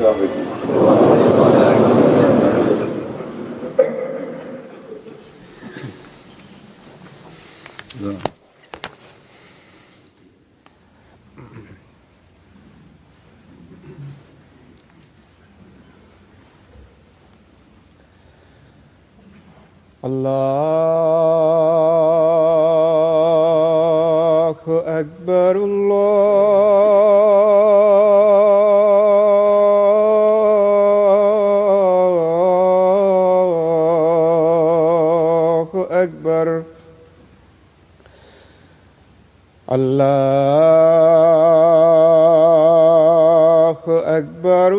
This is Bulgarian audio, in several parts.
الزاهدين. الله أكبر الله أكبر الله أكبر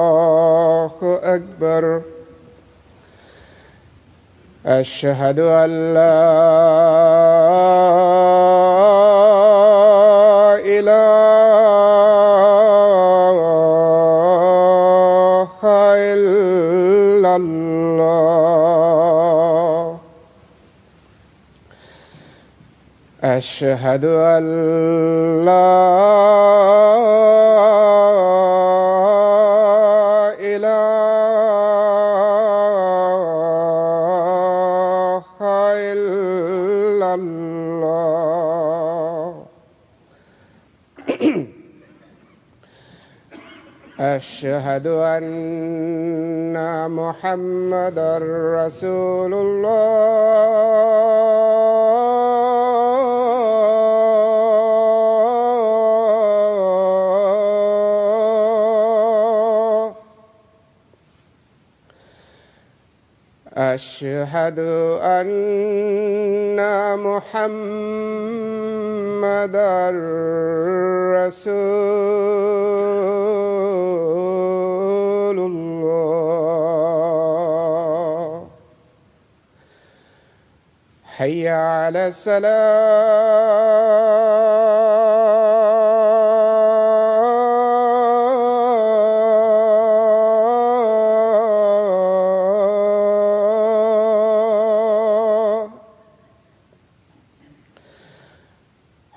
الله أكبر. أشهد أن لا إله إلا الله. أشهد أن لا إله إلا الله. أشهد أن محمدًا رسول الله. أشهد أن محمدًا رسول الله. حي على الصلاة.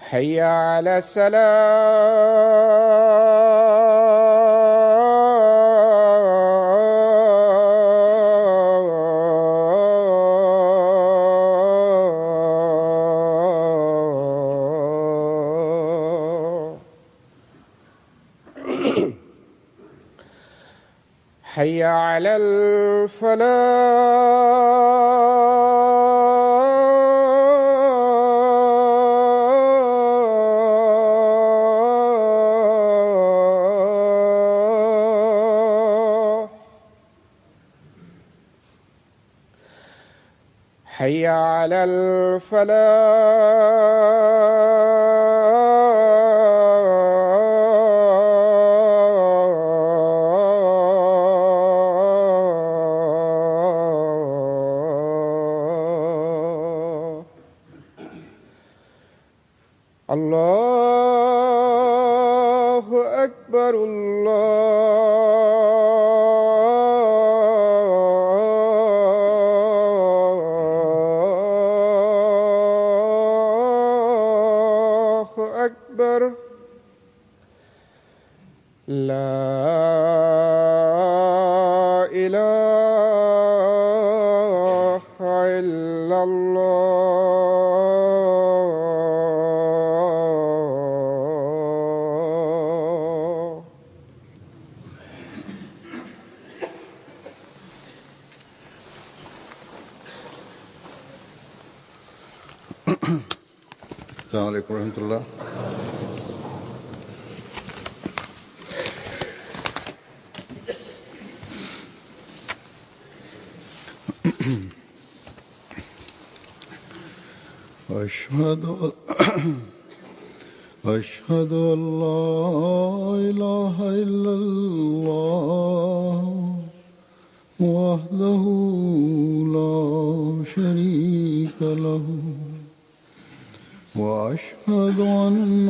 حي على الصلاة. حي على الفلاح. حي على الفلاح. الله أكبر الله أكبر. لا إله إلا الله. السلام عليكم ورحمة الله. أشهد أن لا إله إلا الله وحده لا شريك له وأشهد أن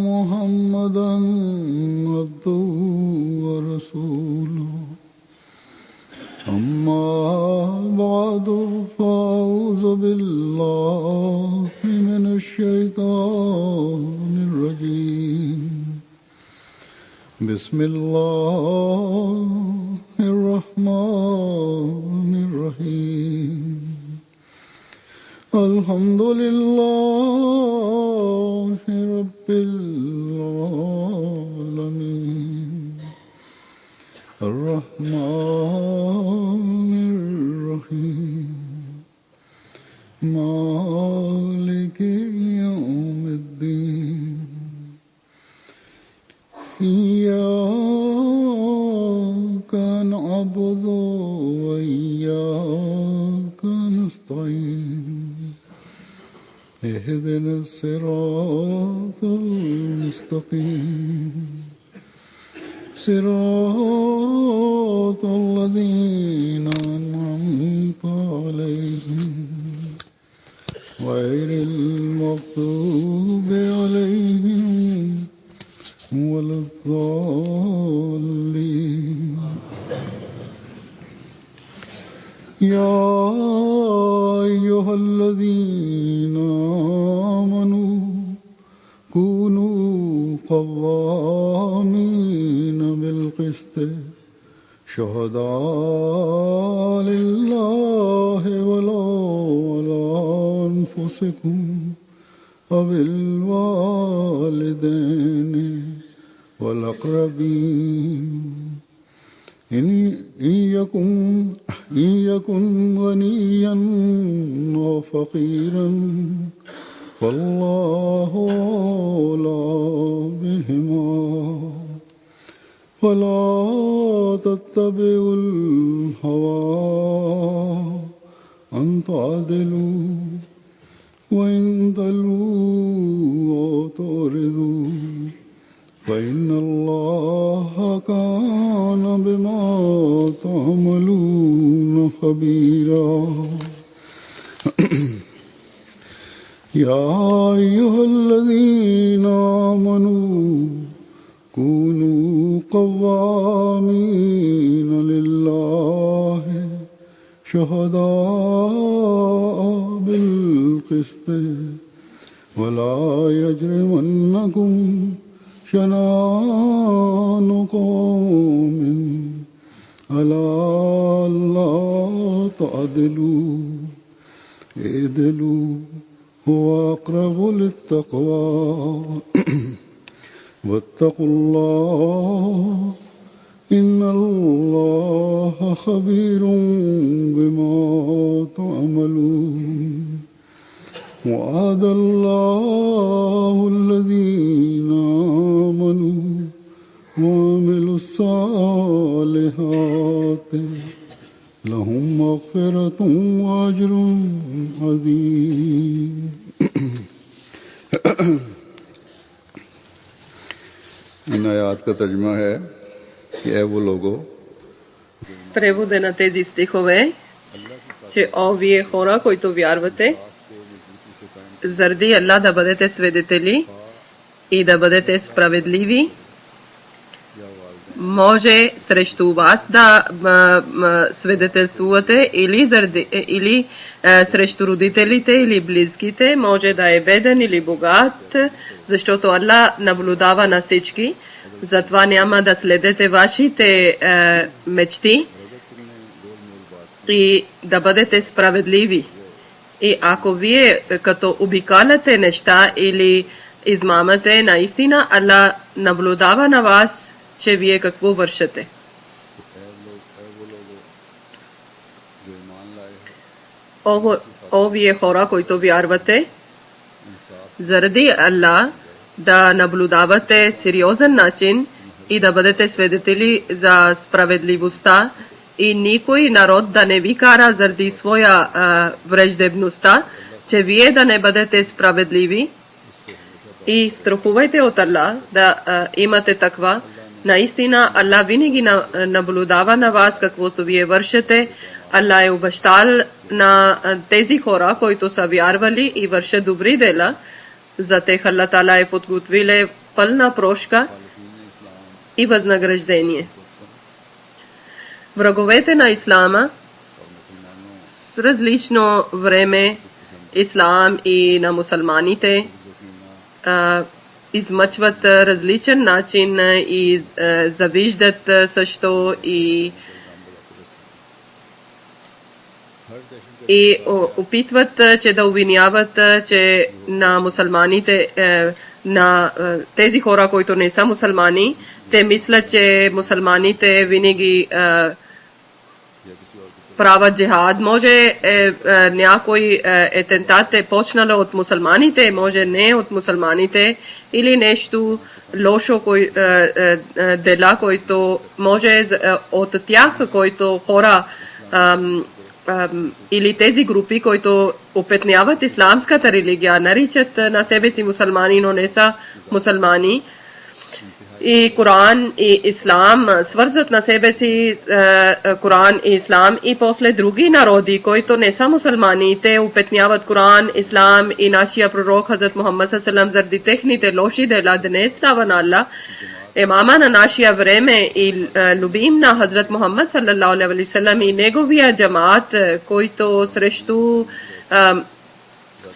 محمدًا عبده ورسوله. أما بعد فأعوذ بالله من الشيطان الرجيم بسم الله الرحمن الرحيم الحمد لله رب العالمين الرحمن الرحيم مالك يوم الدين إياك نعبد وإياك نستعين اهدنا الصراط المستقيم صراط الذين أنعمت عليهم غير المغضوب عليهم ولا الضالين يا أيها الذين آمنوا كونوا قوامين بالقسط شهداء لله ولو على أنفسكم وبالوالدين والأقربين إن يكن غنيا أو فقيرا فالله أولى بهما ولا تتبعوا الهوى أن تعدلوا وإن تلووا أو تعرضوا فإن الله كان بما تعملون خبيرا يا أيها الذين آمنوا كونوا قوامين لله شهداء بالقسط ولا يجرمنكم شنآن قوم على ألا تعدلوا اعدلوا هو أقرب للتقوى واتقوا الله إن الله خبير بما تعملون وعد الله الذين آمنوا وعملوا الصالحات لهم مغفرة وأجر عظيم इन आयात का तर्जुमा है कि ऐ वो लोगों Превода на тези стихове, че о вие хора, които вярвате, заради Аллах да бъдете свидетели и да бъдете справедливи, може срещу вас да свидетелствувате или срещу родителите или близките, може да е беден или богат, защото Аллах наблюдава на всички. Затова няма да следете вашите мечти и да бъдете справедливи. И ако вие като обикаляте неща или измамате, наистина Аллах наблюдава на вас, че вие какво вършите. О вие хора, които вярвате, заради Аллах да наблюдавате сериозен начин и да бъдете свидетели за справедливостта и никой народ да не ви кара заради своя враждебността, че вие да не бъдете справедливи и страхувайте от Аллах да имате таква. Наистина Аллах винаги наблюдава на вас каквото вие вършите. Аллах е обещал на тези хора, които са вярвали и вършат добри дела, за тях Аллах Таала е подготвил пълна прошка и възнаграждение. Враговете на ислама в различно време ислам и на мусулманите измъчват различен начин и завиждат също и опитват, че да обвиняват, че на мусулманите, на тези хора, които не са мусулмани, те мислят, че мусулманите винаги правят джихад. Може някой атентат е почнал от мусулманите, може не от мусулманите, или нещо лошо дела, който може от тях, които хора или тези групи, които опетняват исламската религия, наричат на себе си мусулмани, но не са мусулмани. И Коран и Ислам свързват на себе си Коран и Ислам и после други народи, които не са мусулмани, те опетняват Коран, Ислам и нашия пророк Хазрат Мухаммад саллаллаху заради техните лоши дела. Днес слава на Аллах, имама на нашия време и любим на Хазрат Мухаммад саллаллаху алейхи ва саллям и неговия джамаат, който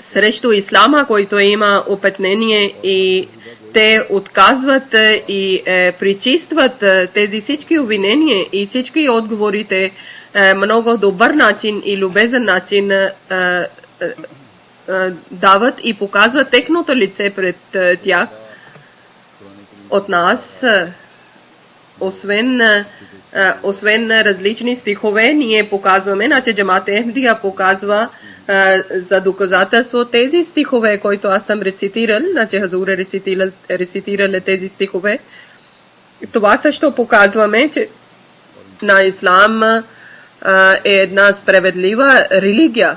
срещу ислама, който има опетнение, и те отказват и причистват тези всички обвинения и всички отговорите много добър начин и любезен начин дават и показват техното лице пред тях. От нас, освен различни стихове, ние показваме, значи Джамаат Ахмадия показва за доказателство тези стихове, които аз съм рецитирал, значи Хазур е рецитирал тези стихове. Това също показваме, че на Ислам е една справедлива религия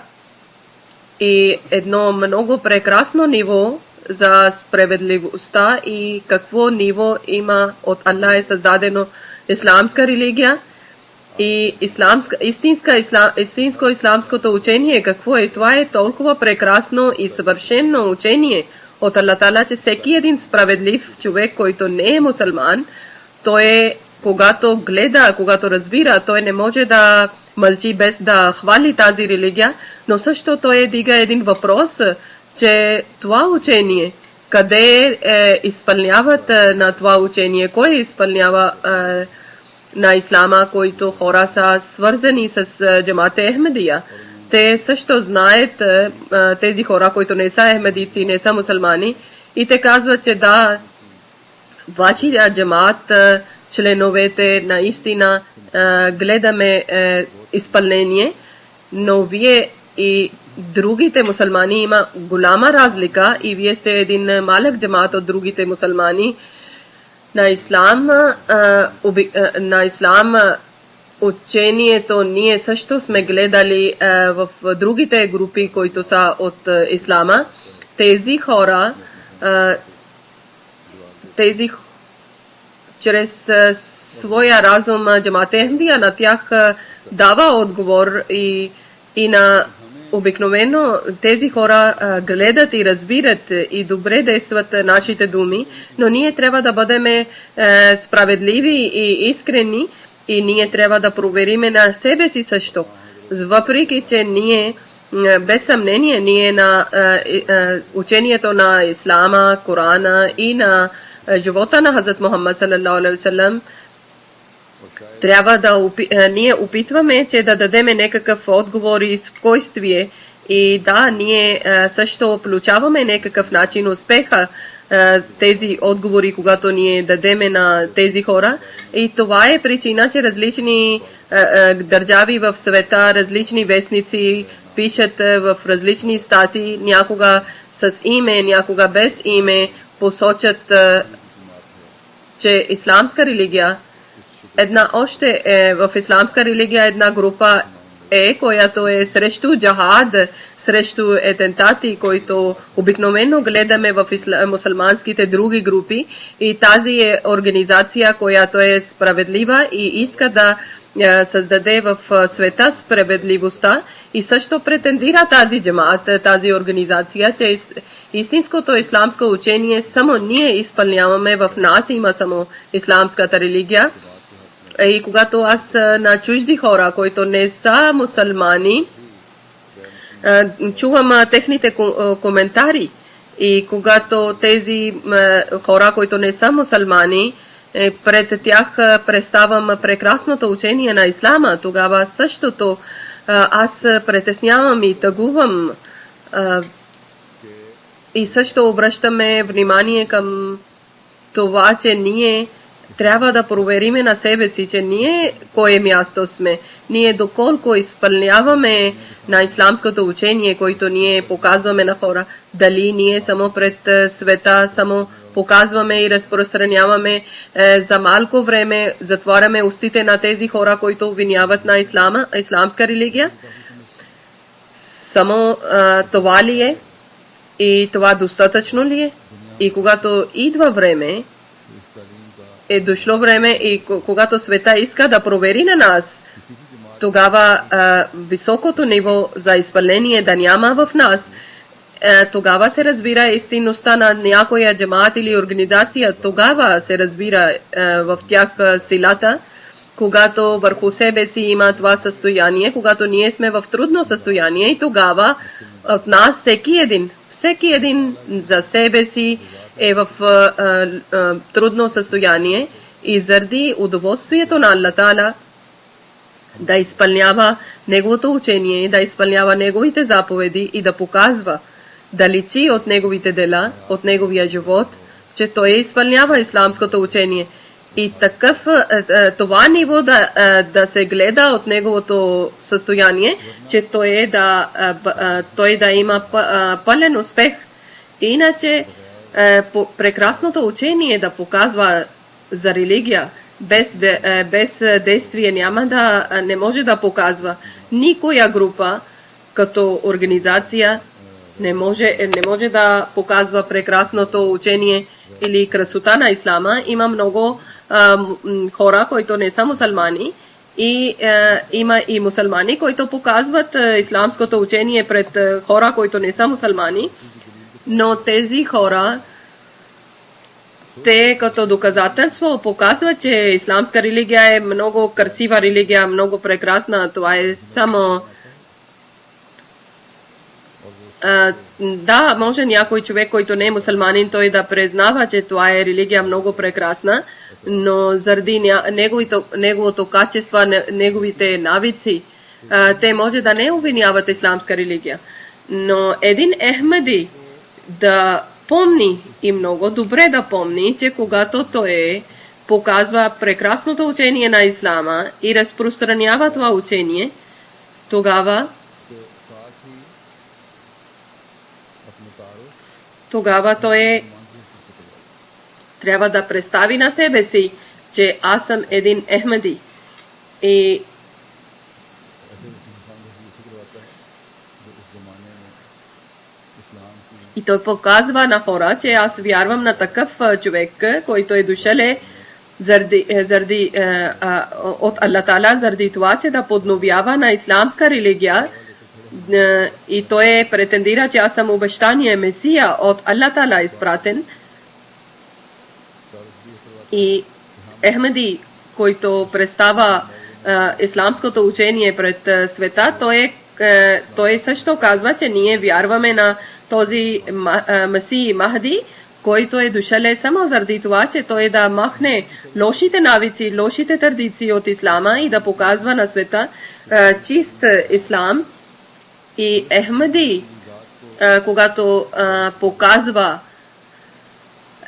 и едно много прекрасно ниво за справедливостта и какво ниво има от Аллах е създадено исламска религия и истинско исламското учение. Какво е? Това е толкова прекрасно и съвършено учение от Аллах Таала, че всеки един справедлив човек, който не е мусулман, той когато гледа, когато разбира, той не може да мълчи без да хвали тази религия, но също той дига един въпрос, че това учение, къде изпълняват на това учение, кой изпълнява на ислама, които хора са свързани с Джамаат Ахмадия. Те също знаят, тези хора, които не са ахмадици, не са мусулмани, и те казват, че да, вашия джамаат, членовете наистина гледаме изпълнение, но вие и другите мусулмани има голяма разлика и вие сте един малък джамаат от другите мусулмани. На ислам учението ние също сме гледали в другите групи, които са от ислама. Тези хора, чрез своя разум Джамаат Ахмадия на тях дава отговор и на обикновено тези хора гледат и разбират и добре действат нашите думи, но ние трябва да бъдем справедливи и искрени и ние трябва да провериме на себе си също. Въпреки че ние, без съмнение, ние на учението на Ислама, Корана и на живота на Хазрат Мухаммад саллаллаху алейхи ва саллям, трябва да ние опитваме, че да дадем някакъв отговор и спокойствие. И да, ние също получаваме някакъв начин успеха тези отговори, когато ние дадеме на тези хора. И това е причина, че различни държави в света, различни вестници пишат в различни статии, някога с име, някога без име, посочат, че исламска религия, в исламска религия една група която е срещу джахад, срещу атентати, които обикновено гледаме в мусулманските други групи, и тази е организация, която е справедлива и иска да създаде в света справедливостта, и също претендира тази джамаат, тази организация, че истинското исламско учение само ние изпълняваме, в нас има само исламската религия. И когато аз на чужди хора, които не са мусулмани, чувам техните коментари. И когато тези хора, които не са мусулмани, пред тях представям прекрасното учение на ислама, тогава същото аз притеснявам и тъгувам. И също обръщаме внимание към това, че ние трябва да провериме на себе си, че ние кое място сме. Ние доколко изпълняваме на исламското учение, което ние показваме на хора. Дали ние само пред света само показваме и разпространяваме за малко време, затваряме устите на тези хора, които обвиняват на исламска религия. Само това ли е? И това достатъчно ли е? И когато идва време, е дошло време и когато света иска да провери на нас, тогава високото ниво за изпълнение да няма в нас, тогава се разбира истинността на някоя джамаат или организация, тогава се разбира в тях силата, когато върху себе си има това състояние, когато ние сме в трудно състояние и тогава от нас всеки един за себе си е в трудно състояние и заради удоволствието на Аллах Таала да изпълнява неговото учение, да изпълнява неговите заповеди и да показва, да личи от неговите дела, от неговия живот, че той изпълнява исламското учение. И такъв това ниво да се гледа от неговото състояние, че той да има пълен успех. Иначе прекрасното учение да показва за религия без действие не може да показва. Никоя група като организация не може да показва прекрасното учение или красота на ислама. Има много хора, които не са мусулмани, и има и мусулмани, които показват исламското учение пред хора, които не са мусулмани, но тези хора, те като доказателство показват, че исламска религия е много красива религия, много прекрасна. Това е само да, може някой човек, който не е мусулманин, той да признава, че това е религия много прекрасна, но заради неговото качество, неговите навици, те може да не обвиняват исламска религия. Но един Ахмади да помни и много добре да помни, че когато той показва прекрасното учение на ислама и разпространява това учение, тогава той трябва да представи на себе си, че аз съм един Ахмади. И той показва на хора, че аз вярвам на такъв човек, който е дошъл от Аллах Таала, заради това, че да подновява на исламска религия. И той претендира, че аз съм обещания Месия от Аллах Таала изпратен. И Ахмади, който представа исламското учение пред света, той също казва, че ние вярваме на този Месия Махди, който е дошъл само заради това, че той да махне лошите навици, лошите традиции от ислама и да показва на света чист ислам. И Ахмади, когато показва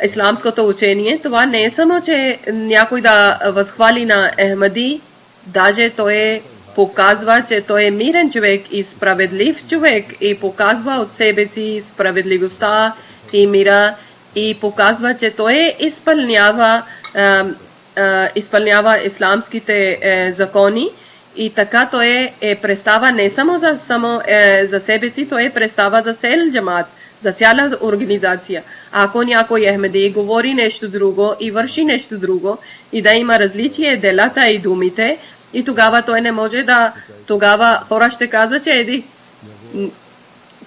исламското учение, това не е само, че някой да възхвали на Ахмади, даже той показва, че той е мирен човек и справедлив човек и показва от себе си справедливостта и мира и показва, че той изпълнява исламските закони. И така той представа не само за себе си, той представа за цел джамат, за цяла организация. Ако някой Ахмади говори нещо друго и върши нещо друго и да има различие делата и думите, и тогава той не може да... Тогава хора ще казват, че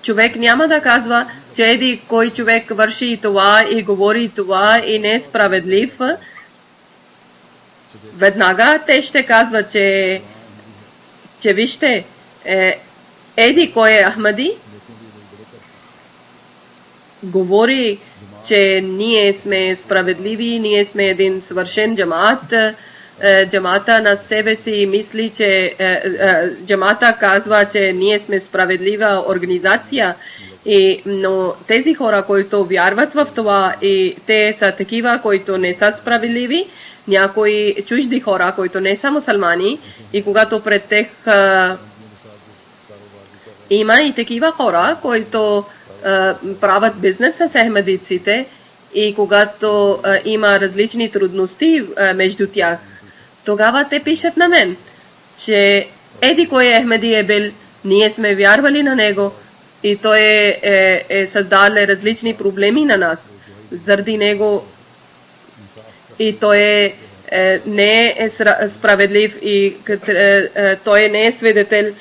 човек няма да казва, че кой човек върши това и говори това и не е справедлив. веднага те ще казват, че вижте, еди кой е Ахмади, говори, че ние сме справедливи, ние сме един свършен джамаат. Джамата на себе си мисли, че джамата казва, че ние сме справедлива организация, но тези хора, които вярват в това и те са такива, които не са справедливи, някои чужди хора, които не са мусулмани, и когато пред тях има и такива хора, които правят бизнес с ахмадиците, и когато има различни трудности между тях, тогава те пишат на мен, че еди кой Ахмади е бил, ние сме вярвали на него и той е създал различни проблеми на нас. Заради него и той не е справедлив и той не е свидетел,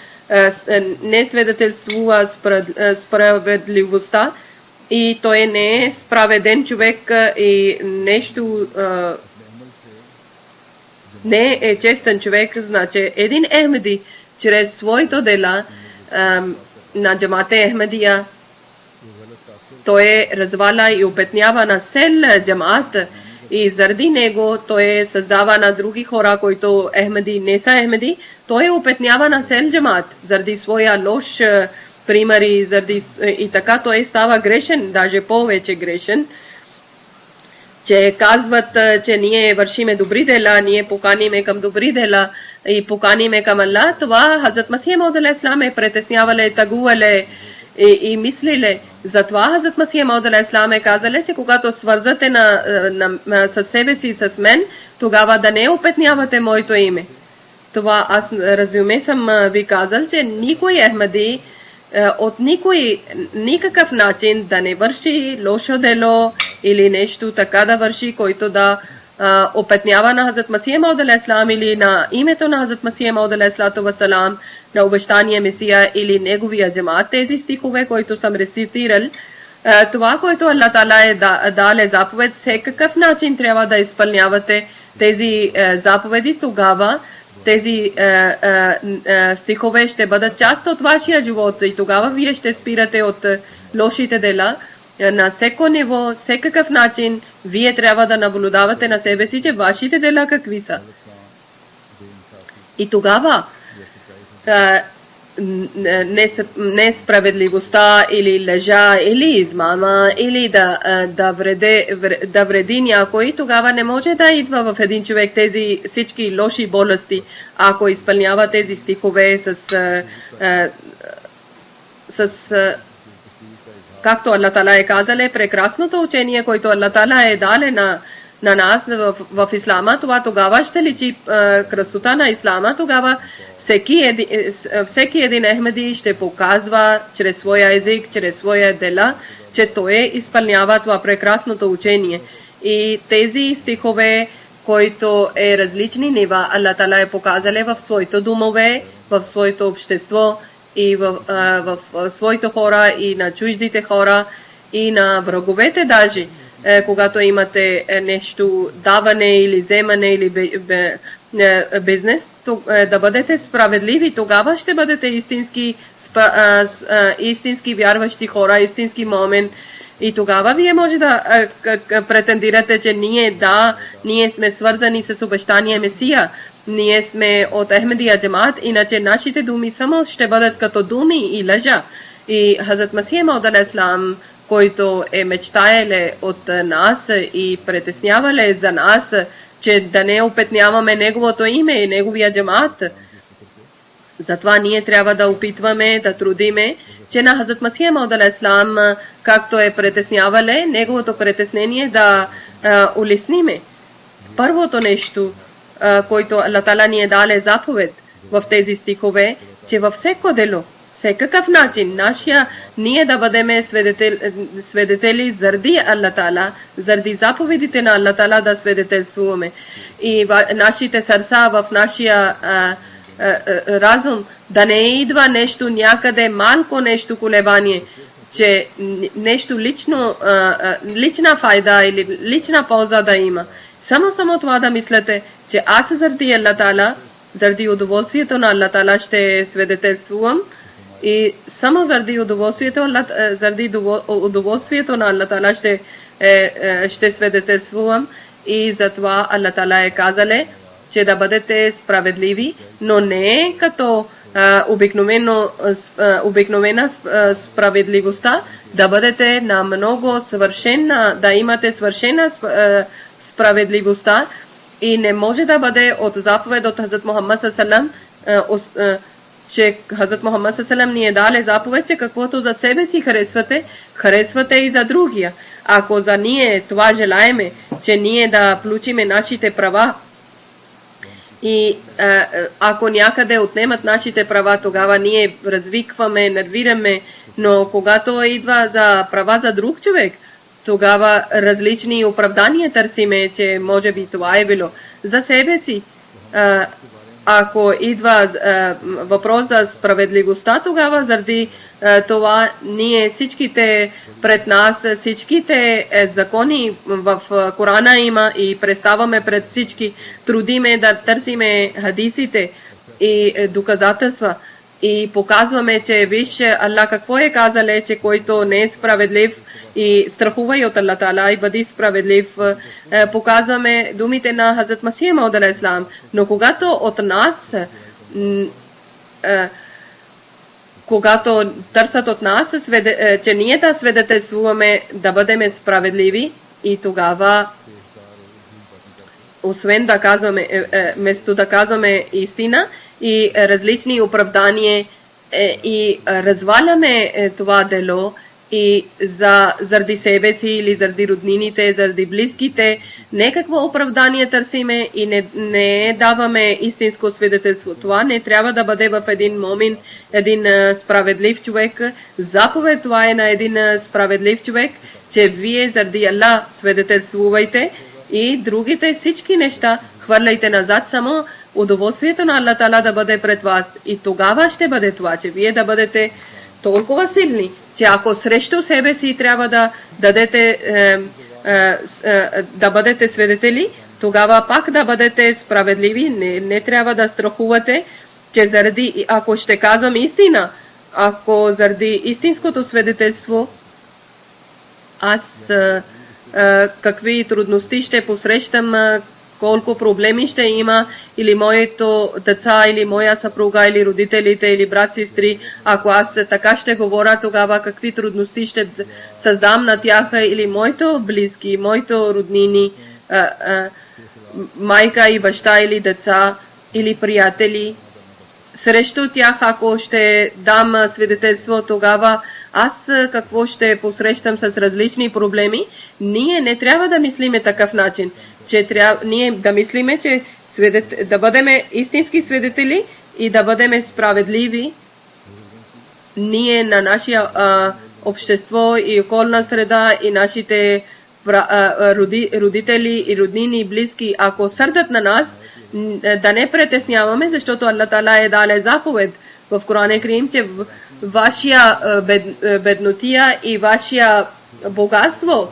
не свидетелствува справедливостта и той не е справеден човек и нещо не е честен човек. Значи един Ахмади чрез своето дела на джамата Ахмадия той разваля и опетнява на цел джамаат и заради него той създава на други хора, които Ахмади не са Ахмади, той опетнява на цел джамаат заради своя лош примери, заради и така той става грешен, даже повече грешен, че казват, че ние вършиме добри дела, ние поканиме към добри дела и поканиме към Аллах. Това Хазрат Масих Мауд алейхиссалам е притеснявале, тагувале и мислиле. Затова Хазрат Масих Мауд алейхиссалам е казале, че когато свързате със себе си с мен, тогава да не опетнявате моето име. Това аз разуме съм ви казал, че никой Ахмади от никакъв начин да не върши лошо дело или нещо така да върши, който да опетнява на Хазрат Масих Мауд алейхиссалам или на името на Хазрат Масих Мауд алейхиссалам, на обещания Месия или неговия джамаат. Тези стихове, които съм рецитирал, това, което Аллах Таала е дал заповед, всекакъв начин трябва да изпълнявате тези заповеди, тогава тези стихове ще бъдат част от вашия живот и тогава вие ще спирате от лошите дела. На всеко ниво, всекакъв начин, вие трябва да наблюдавате на себе си, че вашите дела какви са. И тогава несправедливостта или лъжа, или измама, или да вреди някой, тогава не може да идва в един човек тези всички лоши болести, ако изпълнява тези стихове с както Аллах Таала е казал, прекрасното учение, което Аллах Таала е дал на нас в Ислама, това тогава ще личи красота на Ислама, тогава всеки един Ахмади ще показва чрез своя език, чрез своя дела, че той изпълнява това прекрасното учение. И тези стихове, които е различни нива, Аллах Таала е показал в своите домове, в своето общество и в своите хора и на чуждите хора и на враговете даже. Когато имате нещо даване или вземане или бизнес, да бъдете справедливи, тогава ще бъдете истински вярващи хора, истински момент. И тогава вие може да претендирате, че ние сме свързани с обещания Месия. Ние сме от Ахмадия джамаат, иначе нашите думи само ще бъдат като думи и лъжа. И Хазрат Масих Мауд алейхиссалам, който е мечтаеле от нас и притеснявале за нас, че да не опетняваме неговото име и неговия джамаат. Затова ние трябва да опитваме, да трудиме, че на Хазрат Масих Мауд алейхиссалам, както е притеснявале, неговото притеснение да улесниме. Първото нещо, който Аллах Таала ни е дал заповед в тези стихове, че във всеко дело, всекакъв начин, ние да бъдем свидетели заради Аллах Таала, заради заповедите на Аллах Таала да свидетелствуваме. И нашите сърца, в нашия разум, да не идва нещо някъде, малко нещо колебание, че нещо лична файда или лична полза да има. Само това да мислите, че аз заради Аллах Таала, заради удоволствието на Аллах Таала ще свидетелствувам и само заради удоволствието на Аллах Таала ще свидетелствувам и затова Аллах Таала е казале, че да бъдете справедливи, но не като обикновена справедливостта, да бъдете на много съвършена, да имате свършена справедливостта и не може да бъде от заповед от Хазрат Мухаммад саллаллаху алейхи ва саллям, че Хазрат Мухаммад саллаллаху алейхи ва саллям ни е дали заповед, че каквото за себе си харесвате и за другия. Ако за ние това желаеме, че ние да получиме нашите права и ако някъде отнемат нашите права, тогава ние развикваме, нервираме, но когато идва за права за друг човек, тогава различни оправдания търсиме, че може би това е било за себе си. Ако идва въпрос за справедливостта, тогава заради това ние всичките пред нас, всичките закони в Корана има и представяме пред всички, трудиме да търсиме хадисите и доказателства и показваме, че виж Аллах какво е казале, че който не е справедлив и страхувай от Аллах Таала и бъди справедлив. Показваме думите на Хазрат Масих Мауд алейхи салам. Но когато от нас когато търсят от нас, че ние да свидетелствуваме да бъдем справедливи и тогава освен да казваме, вместо да казваме истина и различни оправдания и разваляме това дело и заради себе си или заради роднините, заради близките, не какво оправдание търсиме и не даваме истинско свидетелство. Това не трябва да бъде в един момент един справедлив човек. Заповед това е на един справедлив човек, че вие заради Аллах свидетелствувайте и другите всички неща хвърляйте назад, само удоволствието на Аллах Таала да бъде пред вас. И тогава ще бъде това, че вие да бъдете толкова силни, че ако срещу себе си трябва да дадете, да бъдете свидетели, тогава пак да бъдете справедливи, не трябва да страхувате, че заради, ако ще казвам истина, ако заради истинското свидетелство, аз какви трудности ще посрещам, колко проблеми ще има, или моето деца, или моя съпруга, или родителите, или брат, сестри, ако аз така ще говоря, тогава какви трудности ще създам на тях, или моето близки, моето роднини, майка и баща, или деца, или приятели. Срещу тях, ако ще дам свидетелство, тогава аз какво ще посрещам с различни проблеми. Ние не трябва да мислиме такъв начин, че ние да мислиме, че да бъдем истински свидетели и да бъдем справедливи. Ние на нашия общество и околна среда и нашите родители и роднини и близки, ако сърдат на нас, да не притесняваме, защото Аллах Таала е дал заповед в Коран Карим, че вашия беднотия и вашия богатство,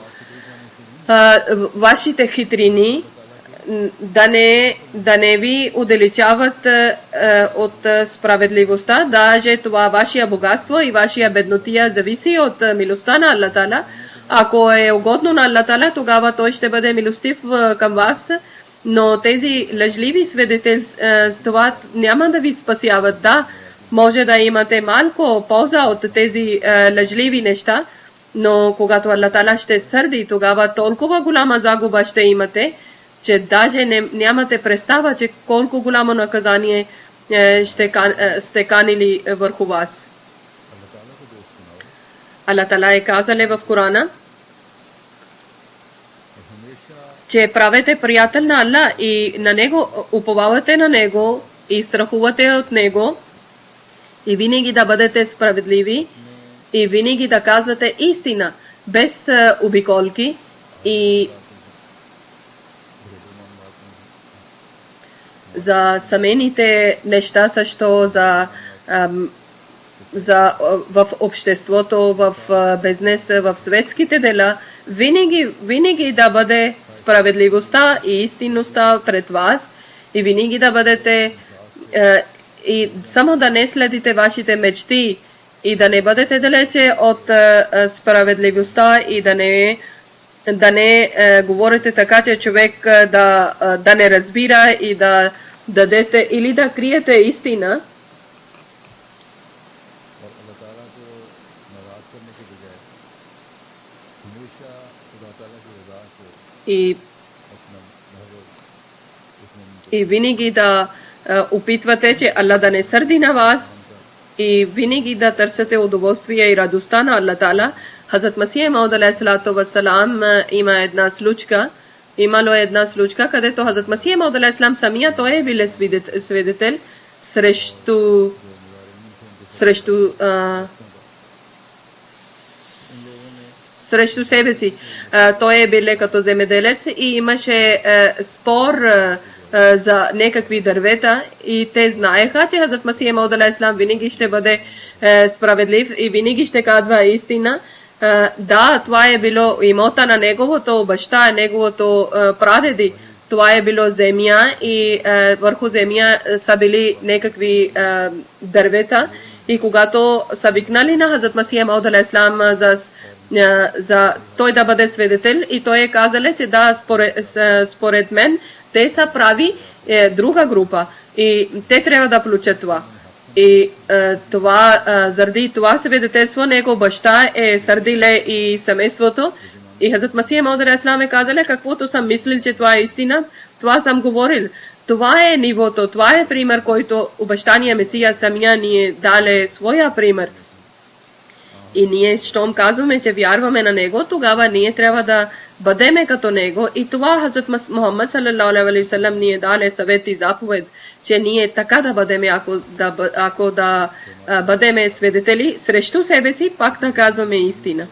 вашите хитрини да не ви удалечават от справедливостта, даже това вашия богатство и вашия беднотия зависи от милостта на Аллах Таала. Ако е угодно на Аллах Таала, тогава той ще бъде милостив към вас, но тези лъжливи свидетелства няма да ви спасяват. Да, може да имате малко полза от тези лъжливи неща, но когато Аллах Таала ще сърди, тогава толкова голяма загуба ще имате, че даже нямате представа, че колко голямо наказание сте канили върху вас. Аллах Таала е казал в Корана, че правете приятел на Аллах и на Него, уповавате на Него и страхувате от Него и винаги да бъдете справедливи и винаги да казвате истина, без обиколки и за семейните неща също, за в обществото, в бизнеса, в светските дела, винаги да бъде справедливостта и истинността пред вас и винаги да бъдете и само да не следите вашите мечти и да не бъдете далече от справедливостта и да не говорите така, че човек да не разбира и да дадете или да криете истина. И винаги да опитвате, че Аллах да не сърди на вас и винаги да търсите удоволствие и радостта на Аллах Таала. Хазрат Масих Мауд алейхиссалату вассалам имало една случка, където Хазрат Масих Мауд алейхиссалам самия той е бил свидетел срещу себе си. Той е бил като земеделец и имаше спор за някакви дървета и те знаеха, че Хазрат Масих Мауд алейхиссалам винаги ще бъде справедлив и винаги ще казва истина. Да, това е било имота на неговото баща, неговото прадеди. Това е било земя и върху земя са били някакви дървета. И когато са викнали на Хазрат Масих Мауд алейхиссалам за той да бъде свидетел и той е казал, че да, според мен те са прави друга група и те трябва да получат това. И заради това свидетелство него баща е сърдиле и семейството. И Хазрат Масих Мауд алейхиссалам е казал, каквото съм мислил, че това е истина, това съм говорил. Това е нивото, това е пример, който обещания Месия самия ни е дале своя пример. И ние, щом казваме, че вярваме на него, тогава ние трябва да бъдеме като него. И това Хазрат Мухаммад салалаху алейхи ва саллям ни е дале съвет и заповед, че ние така да бъдеме, ако да бъдеме свидетели срещу себе си, пак да казваме истина.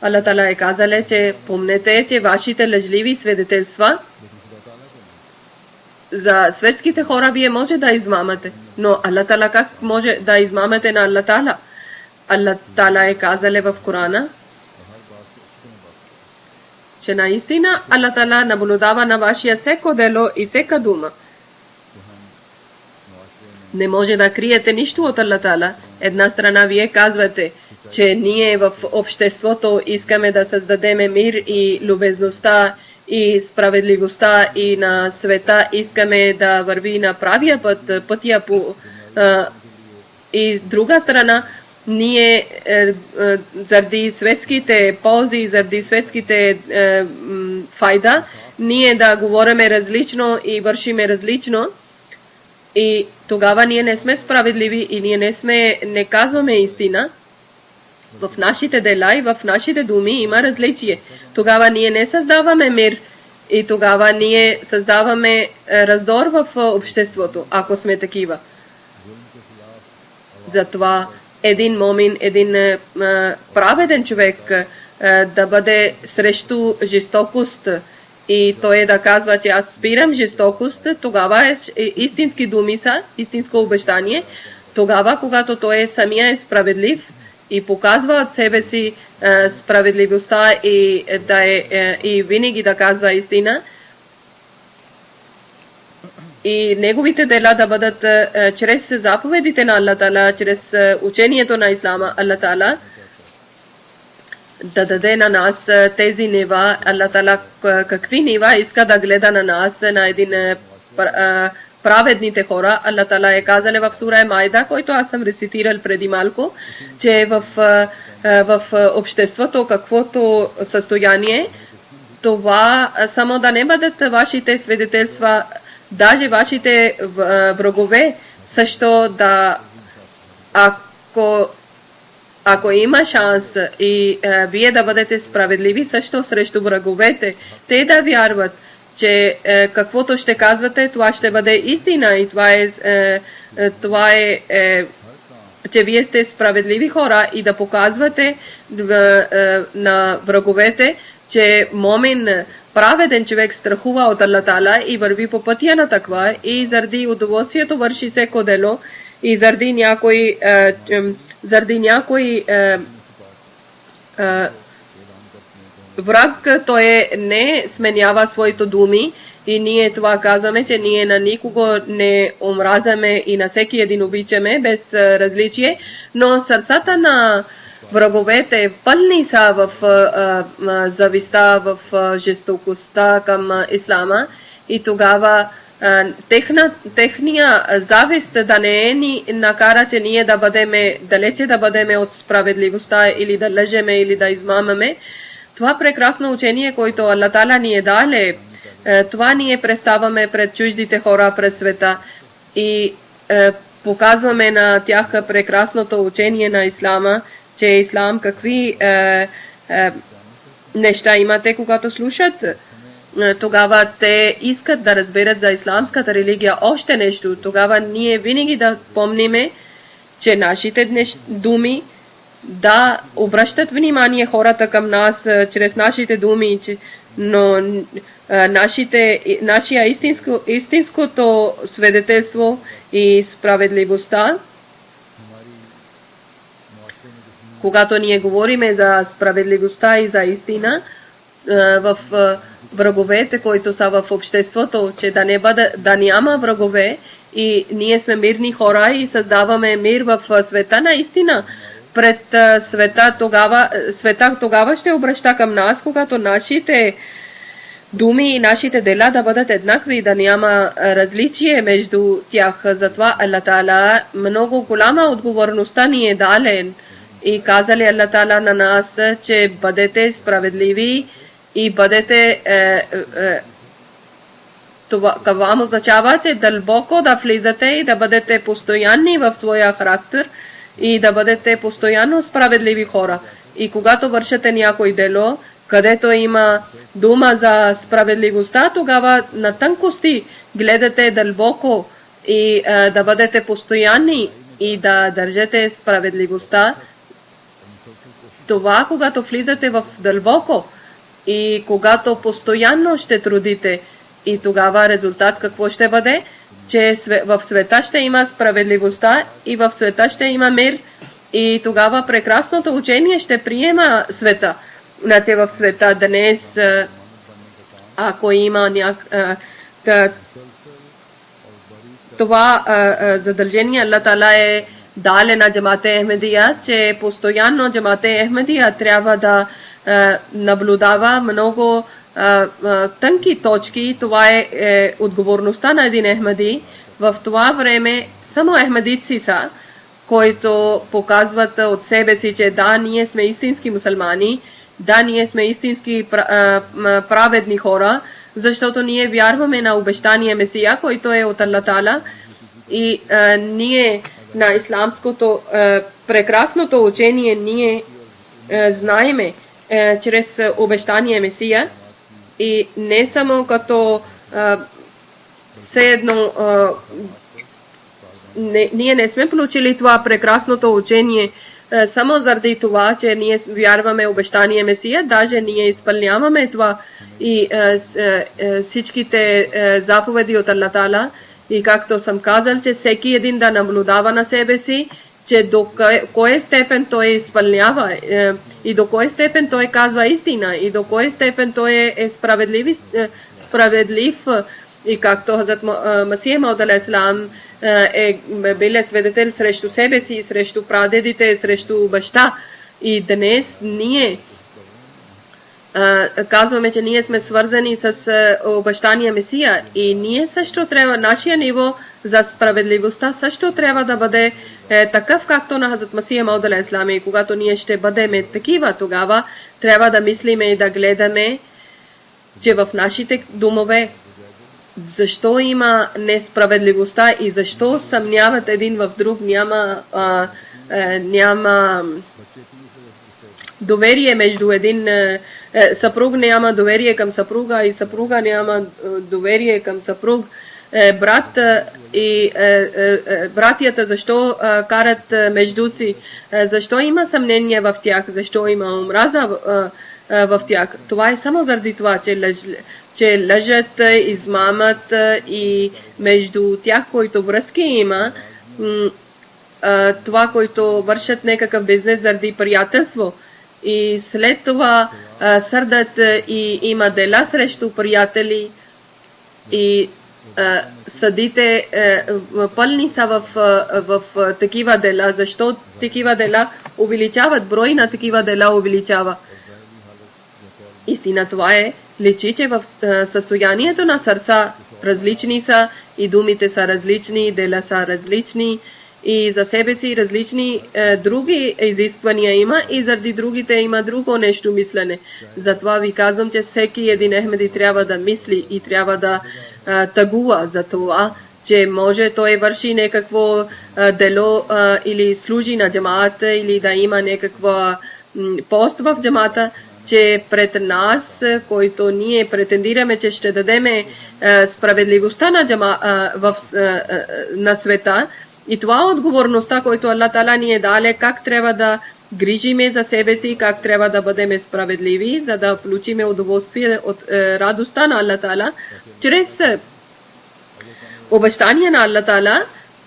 Аллах Таала е казал, че помнете, че вашите лъжливи свидетелства за светските хора вие може да измамате, но Аллах Таала как може да измамате на Аллах Таала? Аллах Таала е казал в Корана, че наистина Аллах Таала наблюдава на вашия всеко дело и всека дума. Не може да криете нищо от Аллах Таала. Една страна вие казвате, че ние в обществото искаме да създадеме мир и любезността и справедливостта и на света искаме да върви на правия пътя по и друга страна ние заради светските ползи, заради светските файда, ние да говориме различно и вършиме различно. И тогава ние не сме справедливи и ние не казваме истина. В нашите дела и в нашите думи има различие. Тогава ние не създаваме мир и тогава ние създаваме раздор в обществото, ако сме такива. Затова един момин, един праведен човек да бъде срещу жестокост и той да казва, че аз спирам жестокост, тогава е истински думи са, истинско обещание. Тогава, когато той самия е справедлив и показва от себе си справедливостта и винаги да казва истина, и неговите дела да бъдат чрез заповедите на Аллах Таала, чрез учението на Ислама, Аллах Таала да даде на нас тези нива. Аллах Таала какви нива иска да гледа на нас, на един праведните хора. Аллах Таала е казал в сура Майда, който аз съм рецитирал преди малко, че в обществото каквото състояние, това само да не бъдат вашите свидетелства, даже вашите врагове също да, ако има шанс и вие да бъдете справедливи също срещу враговете, те да вярват, че каквото ще казвате, това ще бъде истина и това е че вие сте справедливи хора и да показвате на враговете, че момин, праведен човек страхува от Аллах Таала и върви по пътя на таква и заради удоволствието върши всеко дело И заради някой враг той не сменява своите думи и ние това казваме, че ние на никого не омразаме и на всеки един обичаме без различие, но сърцата на враговете пълни са в зависта, в жестокостта към ислама и тогава техния завист да не ни накара, че ние да бъдеме далече да бъдеме от справедливостта или да лъжеме или да измамаме. Това прекрасно учение, което Аллах Таала ни е дале, това ние представяме пред чуждите хора през света и показваме на тях прекрасното учение на ислама, че ислам какви неща имате, когато слушат. Тогава те искат да разберат за исламската религия още нещо. Тогава ние винаги да помниме, че нашите думи да обръщат внимание хората към нас чрез нашите думи, но нашия истинското свидетелство и справедливостта, когато ние говориме за справедливостта и за истина, в враговете, които са в обществото, че да няма врагове и ние сме мирни хора и създаваме мир в света наистина. Пред света тогава ще обръща към нас, когато нашите думи и нашите дела да бъдат еднакви, да няма различие между тях. Затова Аллах Таала много голяма отговорността ни е дален и казали Аллах Таала на нас, че бъдете справедливи и бъдете това означава, че дълбоко да влизате и да бъдете постоянни в своя характер и да бъдете постоянно справедливи хора. И когато вършите някой дело, където има дума за справедливостта, тогава на тънкости гледате дълбоко и да бъдете постоянни и да държите справедливостта. Това, когато влизате в дълбоко и когато постоянно ще трудите, и тогава резултат какво ще бъде? Че в света ще има справедливостта и в света ще има мир и тогава прекрасното учение ще приема света. Значи в света днес, ако има това задължение Аллах Таала е дале на Джамат-е Ахмадия, че постоянно Джамат-е Ахмадия трябва да наблюдава много тънки точки. Това е отговорността на един Ахмади. В това време само ахмадици са, които показват от себе си, че да, ние сме истински мусулмани, да, ние сме истински праведни хора, защото ние вярваме на обещания Месия, който е от Аллах Таала и ние на исламското прекрасното учение ние знаеме чрез обещания Месия и не само като все едно ние не сме получили това прекрасното учение само заради това, че ние вярваме обещания Месия, даже ние изпълняваме това и всичките заповеди от Аллах Таала и както съм казал, че всеки един да наблюдава на себе си, че до кой степен той изпълнява и до кой степен той казва истина и до кой степен той е справедлив и както Хазрат Масих Мауд алейхиссалам е бил свидетел срещу себе си, срещу прадедите, срещу баща и днес ние казваме, че ние сме свързани с обещания Месия и ние също трябва, нашия ниво за справедливостта също трябва да бъде такъв, както на Хазрат Масих Мауд алейхиссалам. И когато ние ще бъдем такива, тогава трябва да мислиме и да гледаме, че в нашите домове защо има несправедливостта и защо съмняват един в друг, няма доверие между един съпруг, няма доверие към съпруга и съпруга няма доверие към съпруг. Брат и братята защо карат между си, защо има съмнение в тях, защо има омраза в тях. Това е само заради това, че лъжат, измамат и между тях, които връзки има, това, които вършат някакъв бизнес заради приятелство и след това сърдат и има дела срещу приятели и съдите пълни са в такива дела. Защо такива дела увеличават? Брой на такива дела увеличава. Истина това е, личи, че в състоянието на сърца различни са и думите са различни, дела са различни и за себе си различни други изисквания има и заради другите има друго нещо мислене. Затова ви казвам, че всеки един Ахмеди трябва да мисли и трябва да тъгува за това, че може той върши някакво дело или служи на джамаата или да има някаква пост в джамаата, че пред нас, който ние претендираме, че ще дадеме справедливостта на света, и това е отговорността, който Аллах Таала ни е даде, как трябва да грижиме за себе си, как трябва да бъдем справедливи, за да получиме удоволствие от радостта на Аллах Таала, чрез обещание на Аллах Таала,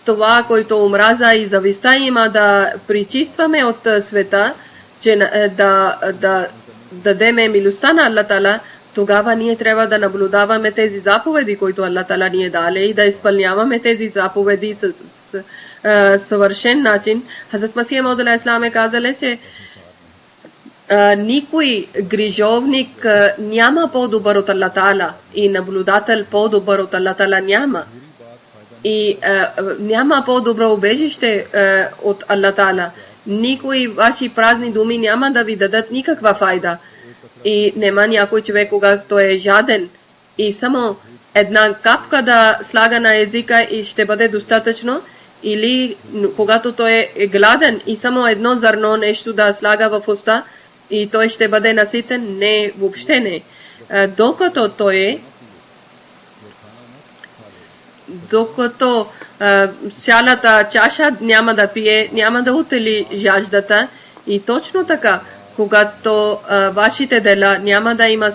това, който омраза и зависта има да причистваме от света, че да дадеме милостта на Аллах Таала, тогава ние трябва да наблюдаваме тези заповеди, които Аллах Таала ни е дали и да изпълняваме тези заповеди с съвършен начин. Хазрат Масих Мауд алейхи салам е казал, че никой грижовник няма по-добър от Аллах Таала и наблюдател по-добър от Аллах Таала няма. И няма по-добро убежище от Аллах Таала. Никои ваши празни думи няма да ви дадат никаква файда. И нема някой човек, когато е жаден и само една капка да слага на езика и ще бъде достатъчно, или когато той е гладен и само едно зърно нещо да слага в уста и той ще бъде наситен, не, въобще не. Докато цялата чаша няма да пие, няма да утоли жаждата. И точно така, когато вашите дела няма да има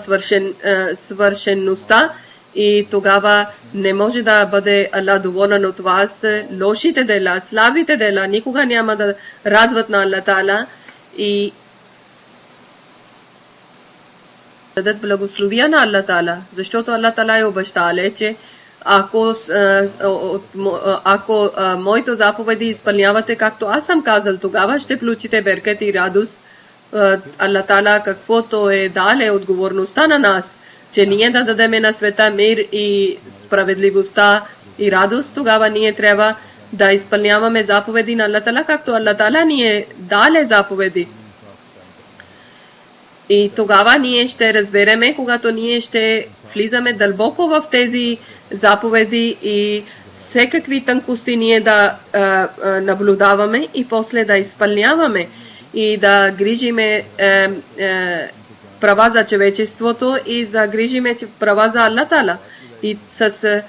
свършеността, и тогава не може да бъде Аллах доволен от вас. Лошите дела, слабите дела никога няма да радват на Аллах Таала и дадат благословия на Аллах Таала, защото Аллах Таала е обещал, че ако моите заповеди изпълнявате, както аз съм казал, тогава ще получите беркет и радост. Аллах Таала каквото е дал отговорността на нас, че ние да дадеме на света мир и справедливостта и радост, тогава ние трябва да изпълняваме заповеди на Аллах Таала, както Аллах Таала ни е дал заповеди. И тогава ние ще разбереме, когато ние ще влизаме дълбоко в тези заповеди и всекакви тънкости ние да наблюдаваме и после да изпълняваме и да грижиме права за човечеството и да грижиме права за Аллах Таала. И с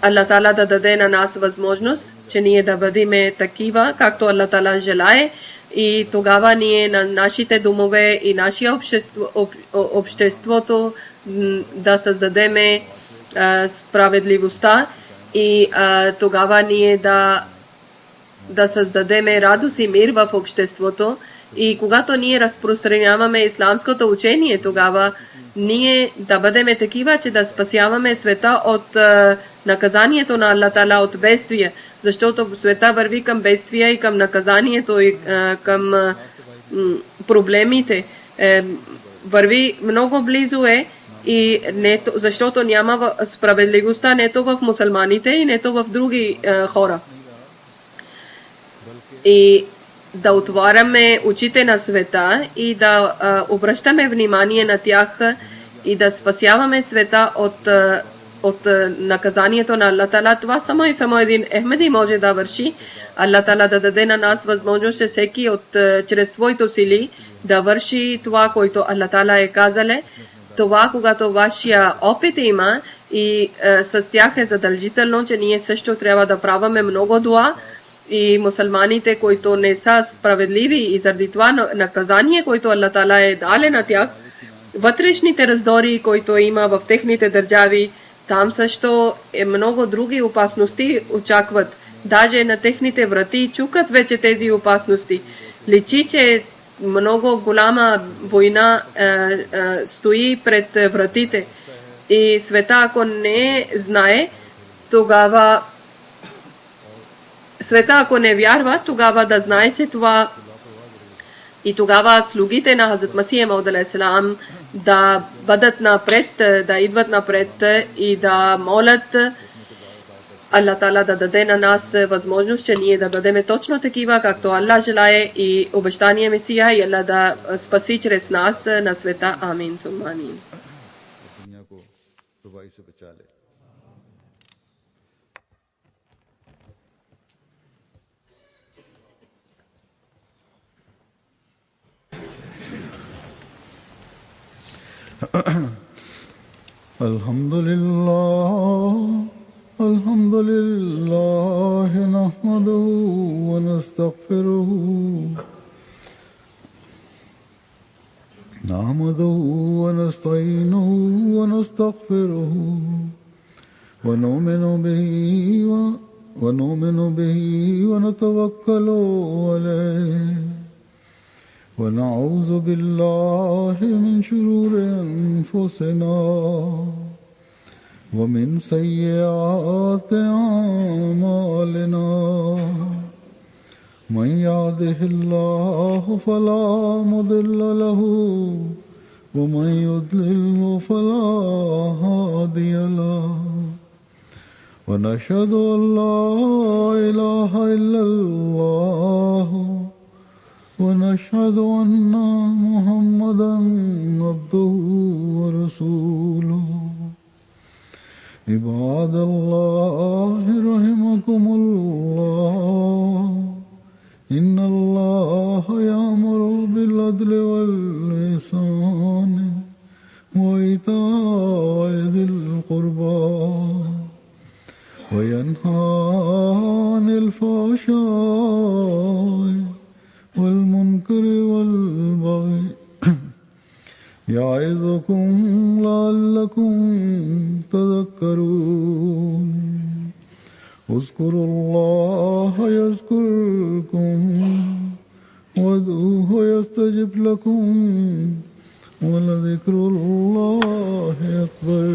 Аллах Таала да даде на нас възможност, че ние да бъдем такива, както Аллах Таала желае. И тогава ние на нашите домове и нашия обществото да създадеме справедливостта и тогава ние да създадеме радост и мир в обществото. И когато ние разпространяваме исламското учение, тогава ние да бъдем такива, че да спасяваме света от наказанието на Аллах Таала, от бедствия, защото света върви към бедствия и към наказанието и към проблемите. Върви много близо и защото няма справедливостта нето в мусулманите и нето в други хора. И да отваряме очите на света и да обръщаме внимание на тях и да спасяваме света от наказанието на Аллах Таала. Това само и само един Ахмеди може да върши. Аллах Таала да даде на нас възможност, че всеки чрез своите сили да върши това, което Аллах Таала е казале. Това, когато вашия опит има и с тях е задължително, че ние също трябва да правиме много дуа. И мусулманите, които не са справедливи и заради това наказание, което Аллах Таала е дал на тях, вътрешните раздори, които има в техните държави, там също много други опасности очакват. Даже на техните врати чукат вече тези опасности. Личи, че много голяма война стои пред вратите. И света, ако не знае, тогава света, ако не вярва, тогава да знае, че това и тогава слугите на Хазрат Масия Мауд алейхиссалам да бъдат напред, да идват напред и да молят Аллах Таала да даде на нас възможност, че ние да бъдем точно такива, както Аллах желае и обещание Месия и Аллах да спаси чрез нас на света. Амин. Сумма амин. दुनिया को तबाही से बचा ले। الحمد لله نحمده ونستعينه ونستغفره ونؤمن به ونتوكل عليه ونعوذ بالله من شرور أنفسنا ومن سيئات أعمالنا من يهده الله فلا مضل له ومن يضلل فلا هادي له ونشهد أن لا إله إلا الله ونشهد أن محمدا عبده ورسوله عباد الله رحمكم الله إن الله يأمر بالعدل والإحسان وإيتاء ذي القربى وينهى عن الفحشاء والمنكر والبغي يعظكم لعلكم تذكرون اذكروا الله يذكركم وادعوه يستجب لكم ولذكر الله أكبر